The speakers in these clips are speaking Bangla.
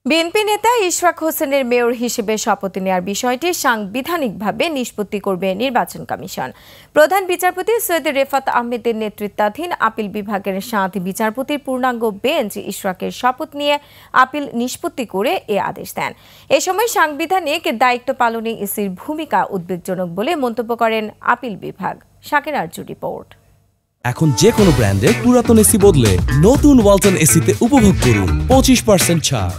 বিএনপি নেতা ইশরাক হোসেনের মেয়র হিসেবে শপথ নেওয়ার বিষয়টি সাংবিধানিকভাবে নিষ্পত্তি করবে নির্বাচন কমিশন। প্রধান বিচারপতি সৈয়দ রেফাত আহমেদের নেতৃত্বাধীন আপিল বিভাগের ৭ বিচারপতির পূর্ণাঙ্গ বেঞ্চ ইশরাকের শপথ নিয়ে আপিল নিষ্পত্তি করে এ আদেশ দেন। এ সময় সাংবিধানিক দায়িত্ব পালনে ইসির ভূমিকা উদ্বেগজনক বলে মন্তব্য করেন আপিল বিভাগ। শাকের আরজু রিপোর্ট। এখন যে কোনো ব্র্যান্ডের পুরাতন এসি বদলে নতুন ওয়ালটন এসিতে উপভোগ করুন 25% ছাড়।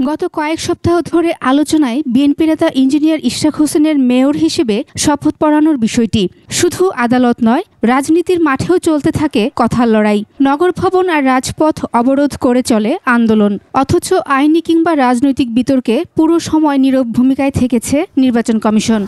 গত কয়েক সপ্তাহ ধরে আলোচনায় বিএনপি নেতা ইঞ্জিনিয়ার ইশরাক হোসেনের মেয়র হিসেবে শপথ পড়ানোর বিষয়টি শুধু আদালত নয়, রাজনীতির মাঠেও চলতে থাকে কথার লড়াই। নগর ভবন আর রাজপথ অবরোধ করে চলে আন্দোলন, অথচ আইনি কিংবা রাজনৈতিক বিতর্কে পুরো সময় নীরব ভূমিকায় থেকেছে নির্বাচন কমিশন।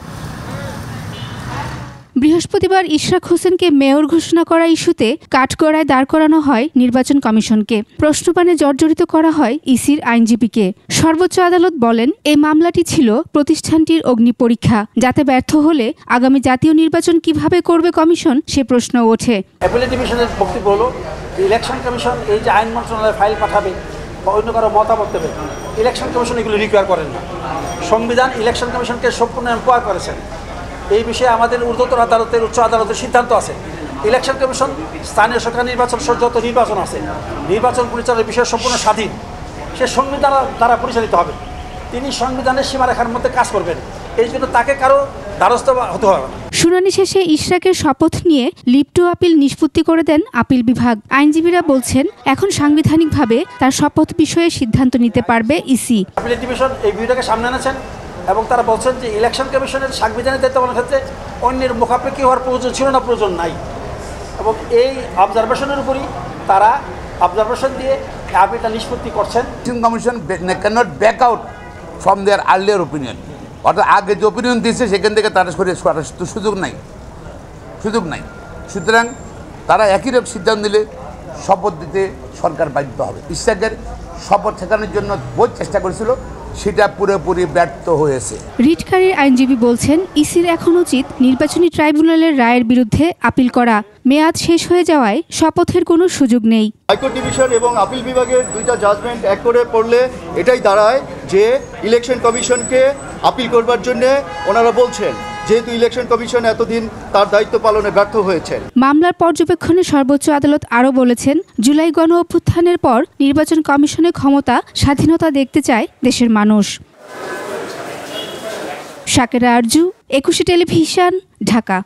বৃহস্পতিবার ইশরাক হোসেনকে মেয়র ঘোষণা করা ইস্যুতে কাঠগড়ায় দাঁড় করানো হয় নির্বাচন কমিশনকে। প্রশ্নবাণে জর্জরিত করা হয় ইসির আইনজীবীকে। সর্বোচ্চ আদালত বলেন, এই মামলাটি ছিল প্রতিষ্ঠানটির অগ্নিপরীক্ষা, যাতে ব্যর্থ হলে আগামী জাতীয় নির্বাচন কিভাবে করবে কমিশন সে প্রশ্ন ওঠে। অ্যাপিলেট ডিভিশনের বক্তব্য হলো, ইলেকশন কমিশন এই যে আইন মন্ত্রণালয়ে ফাইল পাঠাবে বা অন্য কারো মতামত দেবে, ইলেকশন কমিশন এগুলো রিকোয়ার করেন না। সংবিধান ইলেকশন কমিশনকে সম্পূর্ণ এম্পাওয়ার করেছেন। এই বিষয়ে আমাদের ঊর্ধ্বতন আদালতের, উচ্চ আদালতের সিদ্ধান্ত আছে। ইলেকশন কমিশন স্থানীয় সরকার নির্বাচন সহ যত নির্বাচন আছে, নির্বাচন পরিচালনার বিষয়ে সম্পূর্ণ স্বাধীন। সে সংবিধান দ্বারা পরিচালিত হবে। তিনি সংবিধানের সীমারেখার মধ্যে কাজ করবেন, এই জন্য তাকে কারো দ্বারস্থ হতে হবে না। শুনানি শেষে ইশরাকের শপথ নিয়ে লিপ্ট আপিল নিষ্পত্তি করে দেন আপিল বিভাগ। আইনজীবীরা বলছেন, এখন সাংবিধানিকভাবে তার শপথ বিষয়ে সিদ্ধান্ত নিতে পারবে ইসি। অ্যাপিলেট ডিভিশন এই ভিউটাকে সামনে এনেছেন এবং তারা বলছেন যে ইলেকশন কমিশনের সাংবিধানিক দায়িত্ব পালনের ক্ষেত্রে অন্যের মুখাপেক্ষি হওয়ার প্রয়োজন ছিল না, প্রয়োজন নাই। এবং এই অবজারভেশনের উপরই তারা অবজারভেশন দিয়ে আপিলটা নিষ্পত্তি করছেন। Commission cannot back out from their earlier opinion, অর্থাৎ আগে যে ওপিনিয়ন দিয়েছে সেখান থেকে তারা সরিয়ে সুযোগ নাই। সুতরাং তারা একই রকম সিদ্ধান্ত নিলে শপথ দিতে সরকার বাধ্য হবে। ইশরাকের শপথ ঠেকানোর জন্য বহু চেষ্টা করেছিল, সেটা পুরোপুরি ব্যর্থ হয়েছে। রিটকারীর আইনজীবী বলছেন, ইসির এখন উচিত নির্বাচনী ট্রাইব্যুনালের রায়ের বিরুদ্ধে আপিল করা। মেয়াদ শেষ হয়ে যাওয়ায় শপথের কোনো সুযোগ নেই। হাইকোর্ট ডিভিশন এবং আপিল বিভাগের দুইটা জাজমেন্ট এক করে পড়লে এটাই দাঁড়ায় যে ইলেকশন কমিশনকে আপিল করবার জন্য ওনারা বলছেন, যেহেতু ইলেকশন কমিশন এতদিন তার দায়িত্ব পালনে ব্যর্থ হয়েছে। মামলার পর্যবেক্ষণে সর্বোচ্চ আদালত আরও বলেছেন, জুলাই গণ অভ্যুত্থানের পর নির্বাচন কমিশনের ক্ষমতা, স্বাধীনতা দেখতে চায় দেশের মানুষ। শাকের আরজু, 21 টেলিভিশন, ঢাকা।